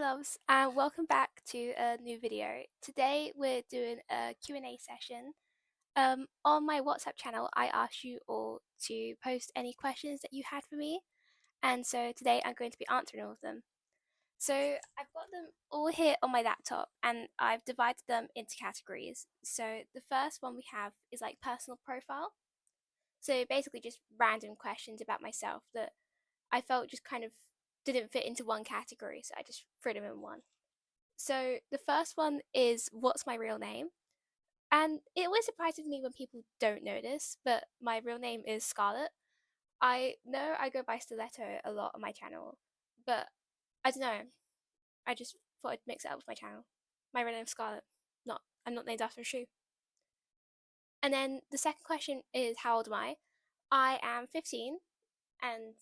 loves, and welcome back to a new video. Today we're doing a Q&A session. On my WhatsApp channel, I asked you all to post any questions that you had for me, and so today I'm going to be answering all of them. So I've got them all here on my laptop, and I've divided them into categories. So the first one we have is like personal profile. So basically just random questions about myself that I felt just kind of didn't fit into one category, so I just threw them in one. So the first one is what's my real name? And it always surprises me when people don't know this, but my real name is Scarlett. I know I go by Stiletto a lot on my channel, but I don't know. I just thought I'd mix it up with my channel. My real name's Scarlett. I'm not named after a shoe. And then the second question is how old am I? I am 15, and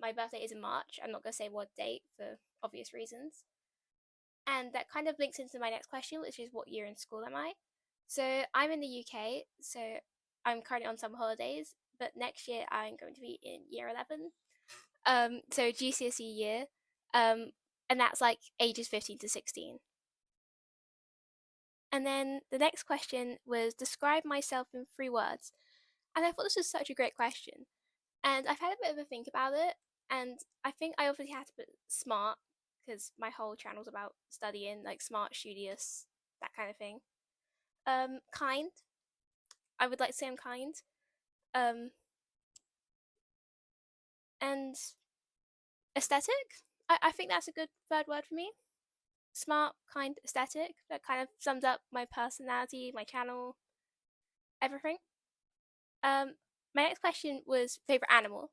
my birthday is in March. I'm not going to say what date for obvious reasons. And that kind of links into my next question, which is what year in school am I? So I'm in the UK, so I'm currently on summer holidays, but next year I'm going to be in year 11. So GCSE year, and that's like ages 15 to 16. And then the next question was describe myself in 3 words. And I thought this was such a great question. And I've had a bit of a think about it, and I think I obviously had to put smart because my whole channel's about studying, like smart, studious, that kind of thing. Kind. I would like to say I'm kind. Um, and aesthetic. I think that's a good third word for me. Smart, kind, aesthetic. That kind of sums up my personality, my channel, everything. Um, my next question was favorite animal.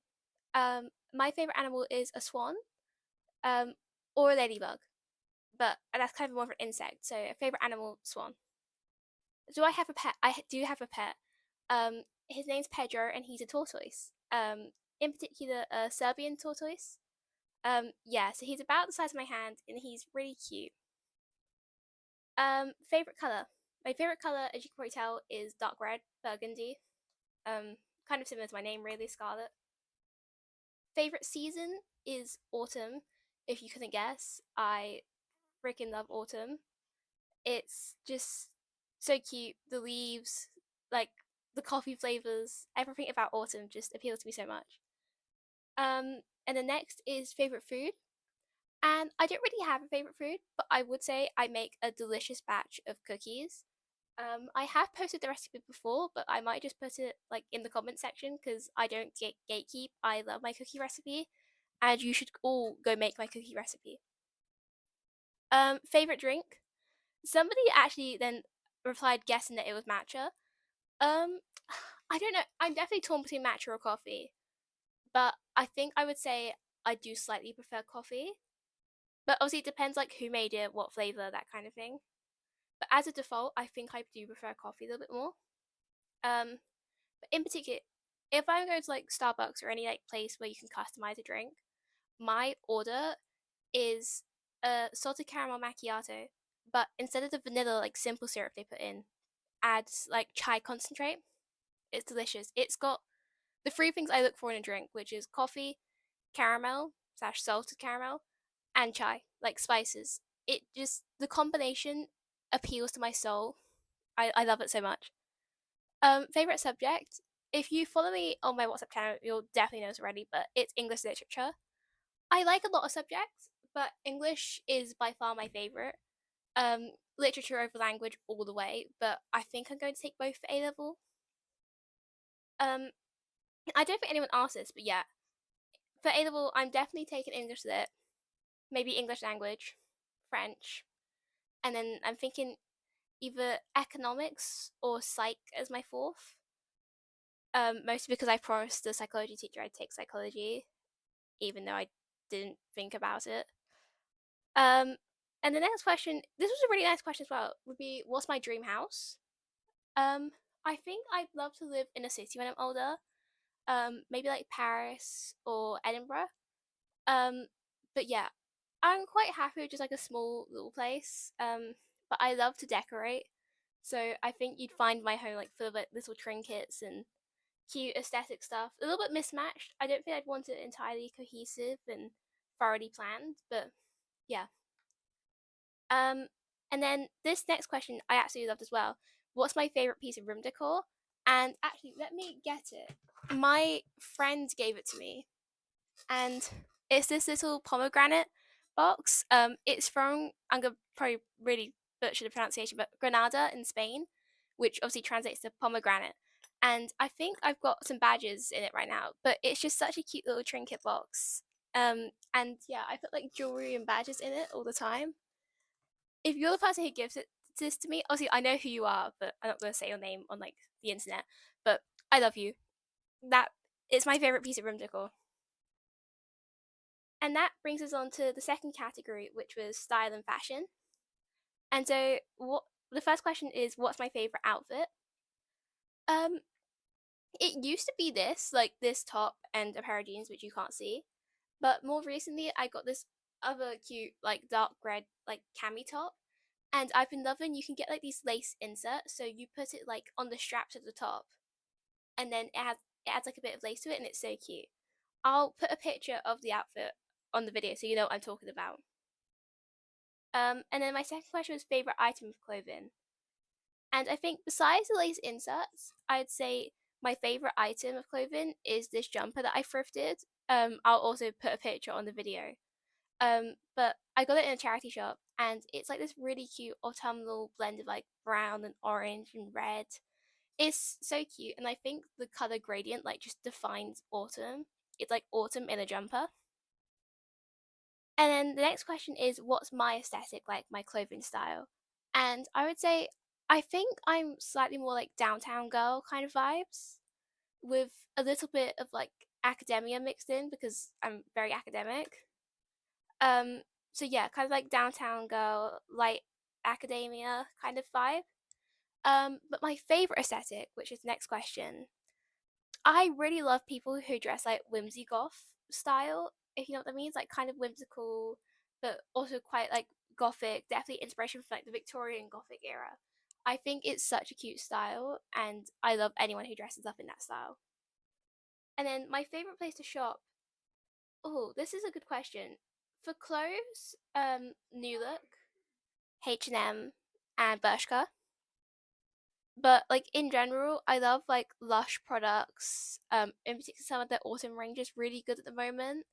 My favorite animal is a swan, um, or a ladybug, but that's kind of more of an insect. So a favorite animal, swan. Do I have a pet? I do have a pet. His name's Pedro, and he's a tortoise. In particular, a Serbian tortoise. Yeah, so he's about the size of my hand, and he's really cute. Favorite color. My favorite color, as you can probably tell, is dark red, burgundy. Kind of similar to my name, really, Scarlet. Favorite season is autumn. If you couldn't guess, I freaking love autumn. It's just so cute. The leaves, like the coffee flavors, everything about autumn just appeals to me so much. And the next is favorite food. And I don't really have a favorite food, but I would say I make a delicious batch of cookies. I have posted the recipe before, but I might just put it like in the comment section because I don't gatekeep. I love my cookie recipe, and you should all go make my cookie recipe. Favorite drink? Somebody actually then replied guessing that it was matcha. Um, I don't know. I'm definitely torn between matcha or coffee, but I think I would say I do slightly prefer coffee. But obviously, it depends like who made it, what flavor, that kind of thing. But as a default, I think I do prefer coffee a little bit more. But in particular, if I'm going to like Starbucks or any like place where you can customize a drink, my order is a salted caramel macchiato, but instead of the vanilla like simple syrup they put in, adds like chai concentrate. It's delicious. It's got the three things I look for in a drink, which is coffee, caramel slash salted caramel, and chai, like spices. It just the combination appeals to my soul. I love it so much. Favorite subject. If you follow me on my WhatsApp channel, you'll definitely know this already, but it's English literature. I like a lot of subjects, but English is by far my favorite. Literature over language all the way, but I think I'm going to take both for A level. Um, I don't think anyone asked this, but yeah, for A level, I'm definitely taking English lit, maybe English language, French, and then I'm thinking either economics or psych as my fourth. Mostly because I promised the psychology teacher I'd take psychology, even though I didn't think about it. Um, and the next question, this was a really nice question as well, would be what's my dream house? I think I'd love to live in a city when I'm older. Maybe like Paris or Edinburgh. Um, but yeah, I'm quite happy with just like a small little place. But I love to decorate, so I think you'd find my home like full of like little trinkets and cute aesthetic stuff. A little bit mismatched. I don't think I'd want it entirely cohesive and thoroughly planned, but yeah. Um, and then this next question I absolutely loved as well. What's my favorite piece of room decor? And actually, let me get it. My friend gave it to me, and it's this little pomegranate box. It's from, I'm gonna probably really butcher the pronunciation, but Granada in Spain, which obviously translates to pomegranate. And I think I've got some badges in it right now, but it's just such a cute little trinket box. And yeah, I put like jewelry and badges in it all the time. If you're the person who gives it this to me, obviously I know who you are, but I'm not gonna say your name on like the internet. But I love you. That it's my favorite piece of room decor. And that brings us on to the second category, which was style and fashion. And so, what the first question is, what's my favorite outfit? Um, it used to be this, like this top and a pair of jeans, which you can't see. But more recently, I got this other cute, like dark red, like cami top, and I've been loving. You can get like these lace inserts, so you put it like on the straps at the top, and then it adds like a bit of lace to it, and it's so cute. I'll put a picture of the outfit on the video so you know what I'm talking about. And then my second question was favorite item of clothing. And I think besides the lace inserts, I'd say my favorite item of clothing is this jumper that I thrifted. I'll also put a picture on the video. But I got it in a charity shop, and it's like this really cute autumnal blend of like brown and orange and red. It's so cute, and I think the color gradient like just defines autumn. It's like autumn in a jumper. And then the next question is, what's my aesthetic, like my clothing style? And I would say, I think I'm slightly more like downtown girl kind of vibes with a little bit of like academia mixed in because I'm very academic. Um, so yeah, kind of like downtown girl, light academia kind of vibe. But my favorite aesthetic, which is the next question, I really love people who dress like whimsy goth style, if you know what I mean. It's like kind of whimsical, but also quite like gothic, definitely inspiration from like the Victorian gothic era. I think it's such a cute style, and I love anyone who dresses up in that style. And then my favorite place to shop. Oh, this is a good question. For clothes, New Look, H&M, and Bershka. But like in general, I love like Lush products. In particular, some of the autumn range is really good at the moment.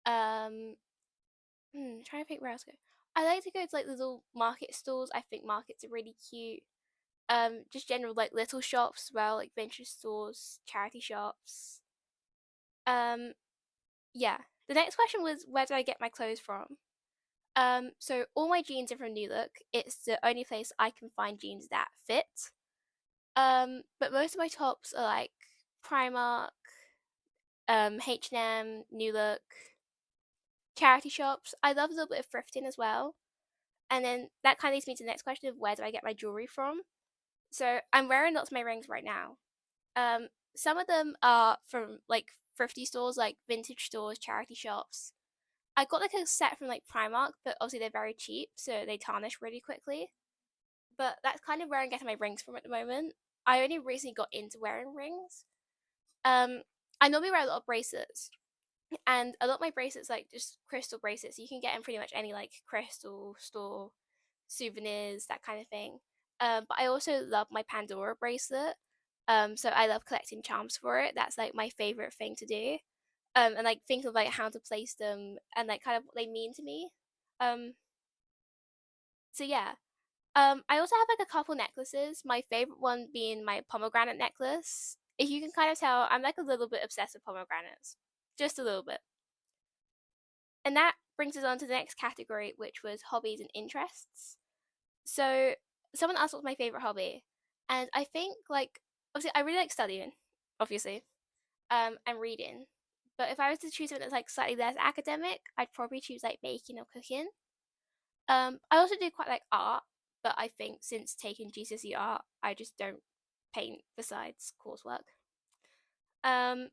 Um, trying to think where else to go. I like to go to like little market stores. I think markets are really cute. Just general like little shops as well, like vintage stores, charity shops. Um, yeah. The next question was where do I get my clothes from? So all my jeans are from New Look. It's the only place I can find jeans that fit. But most of my tops are like Primark, H&M, New Look, charity shops. I love a little bit of thrifting as well. And then that kind of leads me to the next question of where do I get my jewelry from? So I'm wearing lots of my rings right now. Some of them are from like thrifty stores, like vintage stores, charity shops. I got like a set from like Primark, but obviously they're very cheap, so they tarnish really quickly. But that's kind of where I'm getting my rings from at the moment. I only recently got into wearing rings. Um, I normally wear a lot of bracelets, and a lot of my bracelets like just crystal bracelets. You can get in pretty much any like crystal store, souvenirs, that kind of thing. But I also love my Pandora bracelet. So I love collecting charms for it. That's like my favorite thing to do. And like think of like how to place them and like kind of what they mean to me. Um, so yeah. I also have like a couple necklaces. My favorite one being my pomegranate necklace. If you can kind of tell, I'm like a little bit obsessed with pomegranates, just a little bit. And that brings us on to the next category, which was hobbies and interests. So someone asked what's my favorite hobby, and I think like obviously I really like studying, obviously, and reading. But if I was to choose something that's like slightly less academic, I'd probably choose like baking or cooking. I also do quite like art, but I think since taking GCSE art, I just don't paint besides coursework. Um,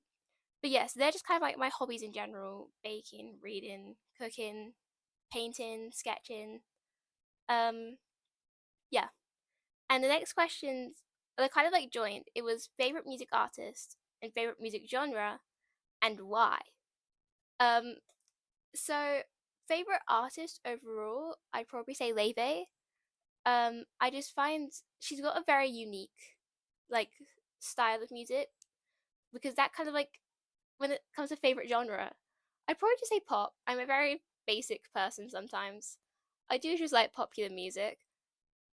but yes, they're just kind of like my hobbies in general: baking, reading, cooking, painting, sketching. Um, yeah. And the next questions are kind of like joined. It was favorite music artist and favorite music genre and why. Um, so favorite artist overall, I'd probably say Leve. I just find she's got a very unique, like, style of music, because that kind of like, when it comes to favorite genre, I'd probably just say pop. I'm a very basic person sometimes. I do just like popular music,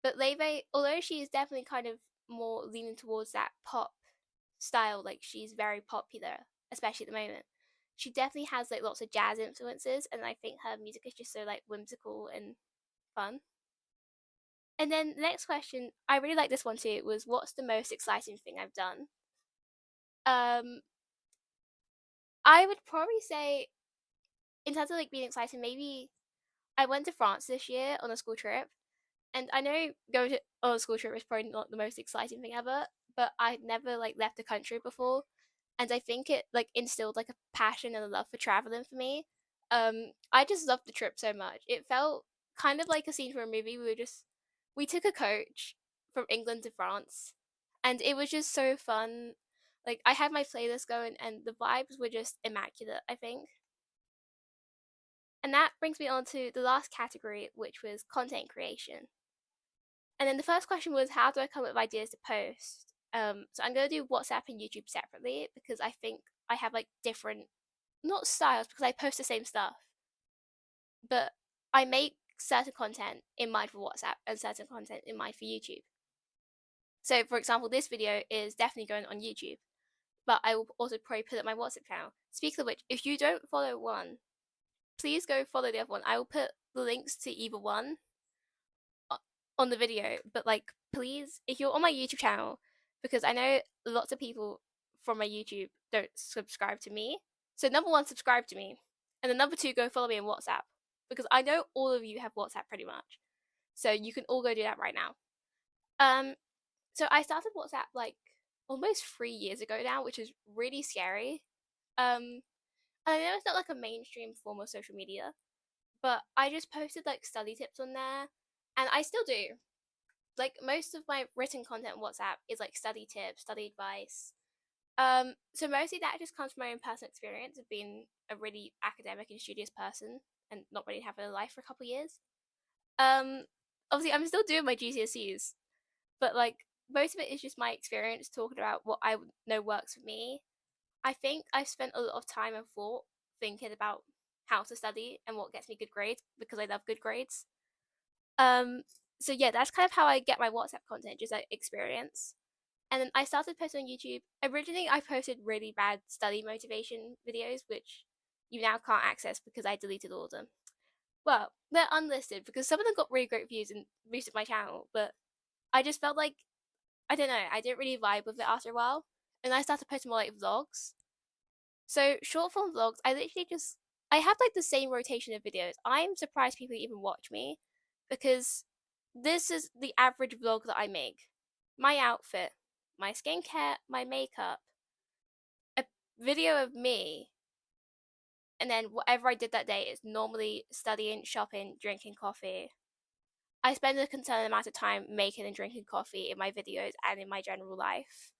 but Leve, although she is definitely kind of more leaning towards that pop style, like she's very popular, especially at the moment. She definitely has like lots of jazz influences, and I think her music is just so like whimsical and fun. And then the next question, I really like this one too, was what's the most exciting thing I've done? Um, I would probably say, in terms of like being exciting, maybe I went to France this year on a school trip, and I know going to on a school trip is probably not the most exciting thing ever, but I'd never like left the country before, and I think it like instilled like a passion and a love for traveling for me. I just loved the trip so much. It felt kind of like a scene from a movie. We took a coach from England to France, and it was just so fun. Like I had my playlist going, and the vibes were just immaculate, I think. And that brings me on to the last category, which was content creation. And then the first question was, how do I come up with ideas to post? So I'm going to do WhatsApp and YouTube separately because I think I have like different, not styles because I post the same stuff, but I make certain content in mind for WhatsApp and certain content in mind for YouTube. So, for example, this video is definitely going on YouTube, but I will also probably put it on my WhatsApp channel. Speaking of which, if you don't follow one, please go follow the other one. I will put the links to either one on the video, but like, please, if you're on my YouTube channel, because I know lots of people from my YouTube don't subscribe to me. So, number one, subscribe to me. And then number two, go follow me on WhatsApp, because I know all of you have WhatsApp pretty much. So, you can all go do that right now. Um, so I started WhatsApp like almost 3 years ago now, which is really scary. Um, I know it's not like a mainstream form of social media, but I just posted like study tips on there, and I still do. Like most of my written content on WhatsApp is like study tips, study advice. So mostly that just comes from my own personal experience of being a really academic and studious person and not really having a life for a couple of years. Um, Obviously I'm still doing my GCSEs, but like most of it is just my experience talking about what I know works for me. I think I've spent a lot of time and thought thinking about how to study and what gets me good grades because I love good grades. Um, so yeah, that's kind of how I get my WhatsApp content, just like experience. And then I started posting on YouTube. Originally, I posted really bad study motivation videos, which you now can't access because I deleted all of them. Well, they're unlisted because some of them got really great views and boosted my channel, but I just felt like, I don't know, I didn't really vibe with it after a while. And I started posting more like vlogs. So short form vlogs, I have like the same rotation of videos. I'm surprised people even watch me because this is the average vlog that I make. My outfit, my skincare, my makeup, a video of me, and then whatever I did that day is normally studying, shopping, drinking coffee. I spend a concerned amount of time making and drinking coffee in my videos and in my general life.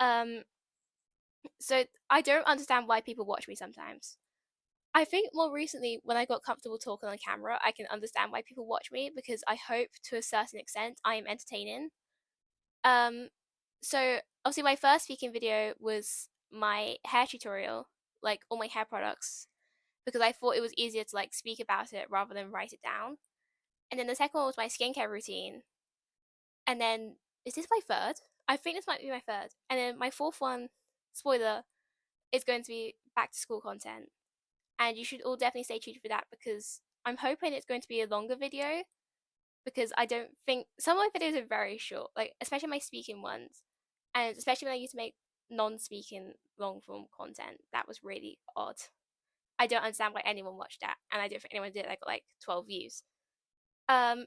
Um, so I don't understand why people watch me sometimes. I think more recently, when I got comfortable talking on camera, I can understand why people watch me because I hope to a certain extent I am entertaining. Um, so obviously my first speaking video was my hair tutorial, like all my hair products, because I thought it was easier to like speak about it rather than write it down. And then the second one was my skincare routine. And then is this my third? I think this might be my third. And then my fourth one, spoiler, is going to be back to school content. And you should all definitely stay tuned for that because I'm hoping it's going to be a longer video because I don't think some of my videos are very short, like especially my speaking ones, and especially when I used to make non-speaking long form content. That was really odd. I don't understand why anyone watched that, and I don't think anyone did. I got like 12 views. Um,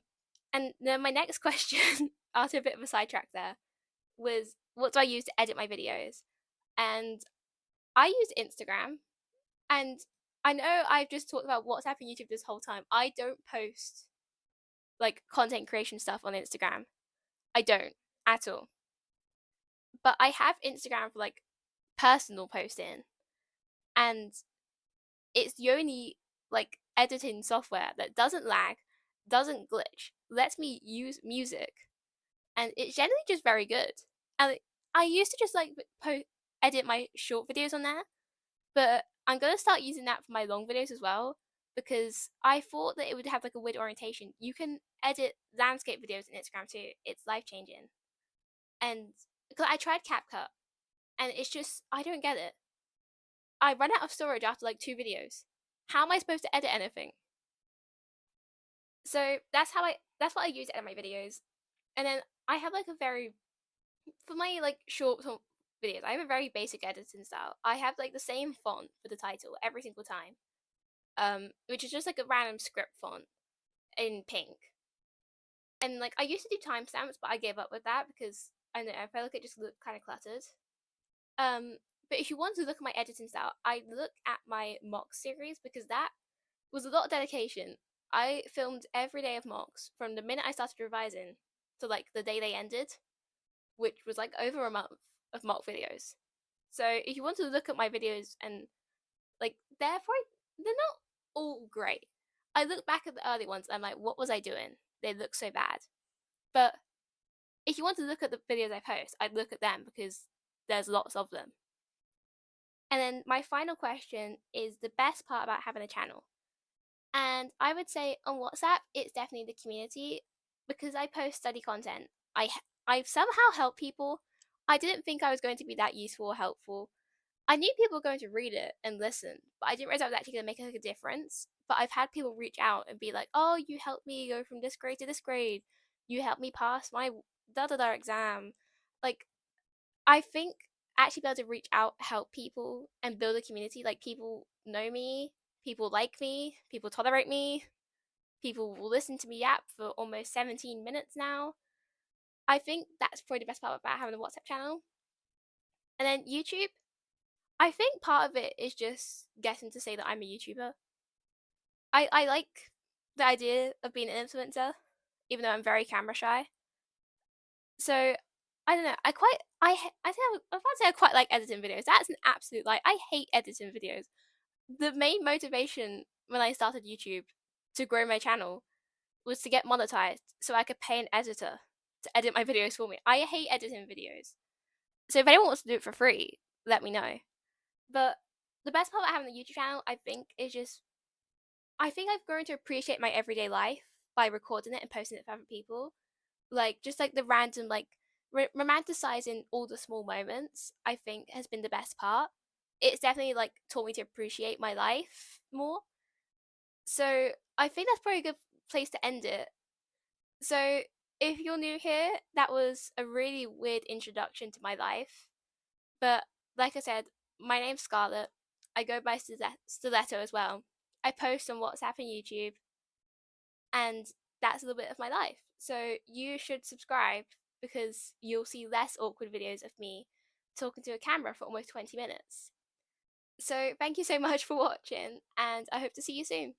and then my next question, after a bit of a sidetrack there, was what do I use to edit my videos? And I use Instagram, and I know I've just talked about WhatsApp and YouTube this whole time. I don't post like content creation stuff on Instagram. I don't at all. But I have Instagram for like personal posting, and it's the only like editing software that doesn't lag, doesn't glitch, lets me use music, and it's generally just very good. And I used to just like edit my short videos on there, but I'm gonna start using that for my long videos as well because I thought that it would have like a weird orientation. You can edit landscape videos on Instagram too. It's life changing. And because I tried CapCut and it's just I don't get it. I run out of storage after like 2 videos. How am I supposed to edit anything? So that's what I use to edit my videos. And then I have like a very for my like short videos, I have a very basic editing style. I have like the same font for the title every single time. Which is just like a random script font in pink. And like I used to do timestamps, but I gave up with that because I don't know, I felt like it just looked kind of cluttered. Um, but if you want to look at my editing style, I look at my mock series because that was a lot of dedication. I filmed every day of mocks from the minute I started revising to like the day they ended, which was like over a month of mock videos. So if you want to look at my videos and like they're not all great. I look back at the early ones and I'm like, what was I doing? They look so bad. But if you want to look at the videos I post, I'd look at them because there's lots of them. And then my final question is the best part about having a channel. And I would say on WhatsApp, it's definitely the community because I post study content. I somehow help people. I didn't think I was going to be that useful or helpful. I knew people were going to read it and listen, but I didn't realize I was actually going to make like a difference. But I've had people reach out and be like, "Oh, you helped me go from this grade to this grade. You helped me pass my da da da exam." Like I think actually being able to reach out, help people, and build a community. Like people know me, people like me, people tolerate me, people will listen to me yap for almost 17 minutes now. I think that's probably the best part about having a WhatsApp channel. And then YouTube, I think part of it is just getting to say that I'm a YouTuber. I like the idea of being an influencer, even though I'm very camera shy. So I don't know. I think I was about to say I quite like editing videos. That's an absolute lie. I hate editing videos. The main motivation when I started YouTube to grow my channel was to get monetized, so I could pay an editor to edit my videos for me. I hate editing videos. So if anyone wants to do it for free, let me know. But the best part about having a YouTube channel, I think, is just I think I've grown to appreciate my everyday life by recording it and posting it for other people. Like just like the random like romanticizing all the small moments, I think has been the best part. It's definitely like taught me to appreciate my life more. So I think that's probably a good place to end it. So if you're new here, that was a really weird introduction to my life. But like I said, my name's Scarlett. I go by Stiletto as well. I post on WhatsApp and YouTube, and that's a little bit of my life. So you should subscribe because you'll see less awkward videos of me talking to a camera for almost 20 minutes. So thank you so much for watching, and I hope to see you soon.